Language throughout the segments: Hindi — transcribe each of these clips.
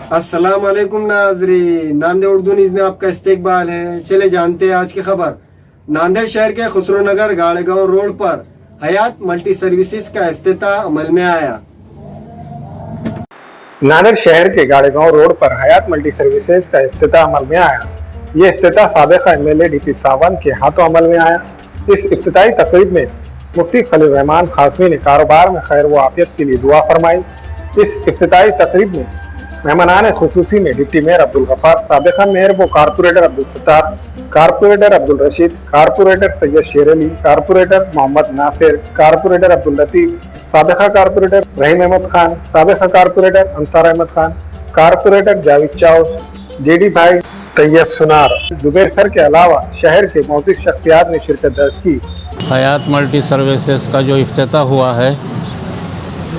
अस्सलाम वालेकुम नाज़रीन, नांदेड़ उर्दू न्यूज़ में आपका इस्तकबाल है। चले जानते हैं आज की खबर। नांदेड़ शहर के खुसरो नगर गाड़ेगांव रोड पर हयात मल्टी सर्विसेज का इफ्तिताह अमल में आया। नांदेड़ शहर के गाड़ेगांव रोड पर हयात मल्टी सर्विसेज का इफ्तिताह अमल में आया। ये इफ्तिताह साबिक़ एमएलए डीपी सावंत के हाथों अमल में आया। इस इफ्तिताही तकरीब में मुफ्ती खलील रहमान खासमी ने कारोबार में खैर व आफियत के लिए दुआ फरमाई। इस इफ्तिताही तकरीब में मेहमानान खुसूसी में डिप्टी मेयर अब्दुल गफ्फार, साबिक़ा मेयर व corporator Abdul Sattar, corporator Abdul Rashid, corporator Syed Sher Ali, corporator Mohammed Nasir, corporator Abdul Latif, साबिक़ा कारपोरेटर रहीम अहमद खान, साबिक़ा corporator Ansar Ahmed Khan, corporator Javed Chaus, JD bhai, Taiyab सुनार, जुबैर सर के अलावा शहर के मौजूद शख्सियात ने शिरकत दर्ज की। हयात मल्टी सर्विसेज का जो इफ्तिताह हुआ है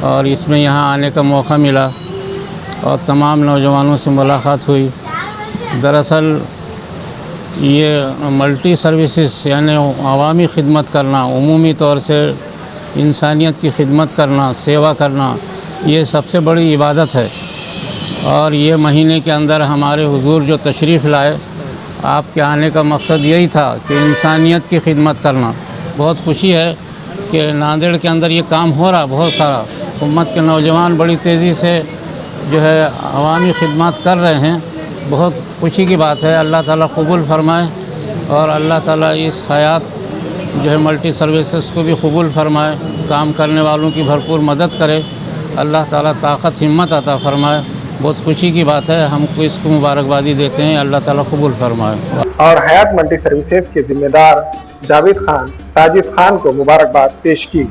और इसमें यहाँ आने का मौका मिला और तमाम नौजवानों से मुलाकात हुई। दरअसल ये मल्टी सर्विसेज यानी अवामी खिदमत करना, उमूमी तौर से इंसानियत की खिदमत करना, सेवा करना, ये सबसे बड़ी इबादत है। और ये महीने के अंदर हमारे हुजूर जो तशरीफ़ लाए, आपके आने का मकसद यही था कि इंसानियत की खिदमत करना। बहुत खुशी है कि नांदेड़ के अंदर ये काम हो रहा, बहुत सारा उम्मत के नौजवान बड़ी तेज़ी से जो है अवामी खिदमत कर रहे हैं। बहुत खुशी की बात है। अल्लाह ताला कबूल फरमाए और अल्लाह ताला इस हयात जो है मल्टी सर्विसेज को भी कबूल फरमाए, काम करने वालों की भरपूर मदद करे, अल्लाह ताला ताकत हिम्मत अता फरमाए। बहुत खुशी की बात है, हमको इसको मुबारकबादी देते हैं, अल्लाह ताला कबूल फरमाए। और हयात मल्टी सर्विसेज के जिम्मेदार जावेद खान, साजिद खान को मुबारकबाद पेश की।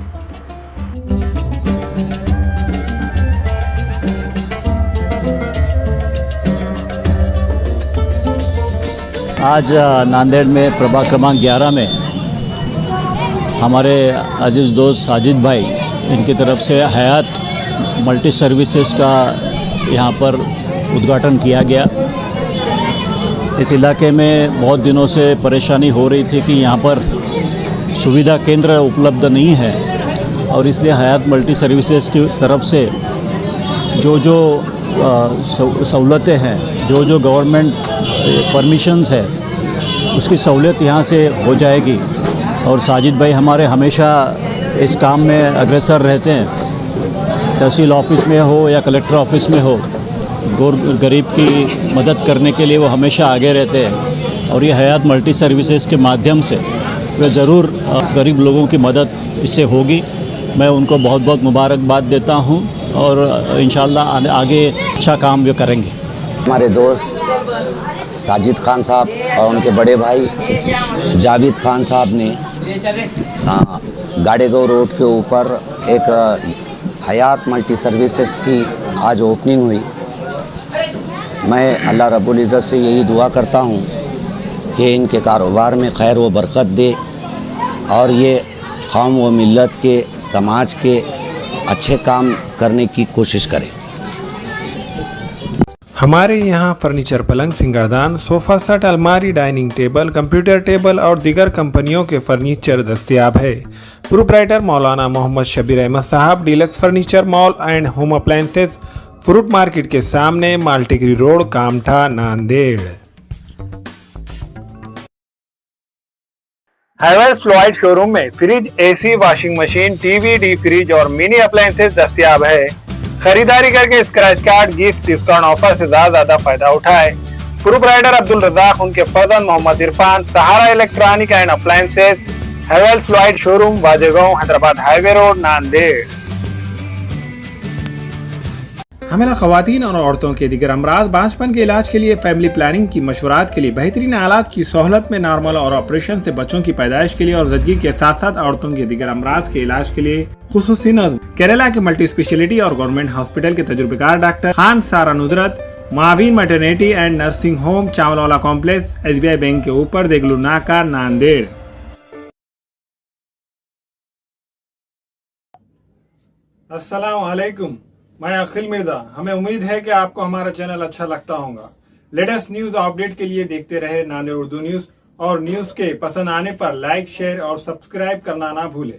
आज नांदेड़ में प्रभाग क्रमांक 11 में हमारे अजीज़ दोस्त साजिद भाई, इनकी तरफ से हयात मल्टी सर्विसेज का यहाँ पर उद्घाटन किया गया। इस इलाके में बहुत दिनों से परेशानी हो रही थी कि यहाँ पर सुविधा केंद्र उपलब्ध नहीं है और इसलिए हयात मल्टी सर्विसेज की तरफ से जो सहूलतें हैं, जो गवर्नमेंट परमिशंस है, उसकी सहूलियत यहाँ से हो जाएगी। और साजिद भाई हमारे हमेशा इस काम में अग्रसर रहते हैं। तहसील ऑफिस में हो या कलेक्टर ऑफिस में हो, गरीब की मदद करने के लिए वो हमेशा आगे रहते हैं। और ये हयात मल्टी सर्विसेज के माध्यम से वे ज़रूर गरीब लोगों की मदद इससे होगी। मैं उनको बहुत बहुत मुबारकबाद देता हूँ और इंशाअल्लाह आगे अच्छा काम वे करेंगे। हमारे दोस्त साजिद खान साहब और उनके बड़े भाई जावेद खान साहब ने गाड़ेगांव रोड के ऊपर एक हयात मल्टी सर्विसेज की आज ओपनिंग हुई। मैं अल्लाह रब्बुल इज़्ज़त से यही दुआ करता हूँ कि इनके कारोबार में खैर व बरकत दे और ये कौम व मिल्लत के, समाज के अच्छे काम करने की कोशिश करें। हमारे यहाँ फर्नीचर, पलंग, सिंगारदान, सोफ़ा सेट, अलमारी, डाइनिंग टेबल, कंप्यूटर टेबल और दीगर कंपनियों के फर्नीचर दस्तयाब है। प्रोप्राइटर मौलाना मोहम्मद शबीर अहमद साहब, deluxe furniture mall and home appliances, fruit market के सामने, Maltigiri road, Kamtha, Nanded. Havells fluoride showroom में fridge, AC, washing machine, TV, D fridge और मिनी अप्लायंसेस दस्तयाब है। खरीदारी करके scratch card, gift, discount offer से ज्यादा फायदा उठाए। प्रोप्राइटर अब्दुल रज़ाक, उनके फर्जंद Mohammed Irfan, Sahara electronic and appliances, Havells fluoride showroom, Wajegaon, Hyderabad highway road, Nanded. हमें ख़वातीन और औरतों के दिगर अमराज, बांझपन के इलाज के लिए, फैमिली प्लानिंग की मशवरात के लिए, बेहतरीन आलात की सहूलत में, नॉर्मल और ऑपरेशन से बच्चों की पैदाइश के लिए और ज़चगी के साथ साथ औरतों के दिगर अमराज के इलाज के लिए खुसूसी नज़्म केरला के मल्टी स्पेशलिटी और गवर्नमेंट हॉस्पिटल के तजुर्बेकार doctor Khan Sara Nudrat, Mavin maternity and nursing home, Chawalwala complex, SBI bank के ऊपर, देगलू नाका, नांदेड़। अस्सलाम वालेकुम, मैं अखिल मिर्जा। हमें उम्मीद है कि आपको हमारा चैनल अच्छा लगता होगा। लेटेस्ट न्यूज अपडेट के लिए देखते रहे नांदेड़ उर्दू न्यूज और न्यूज के पसंद आने पर लाइक, शेयर और सब्सक्राइब करना ना भूलें।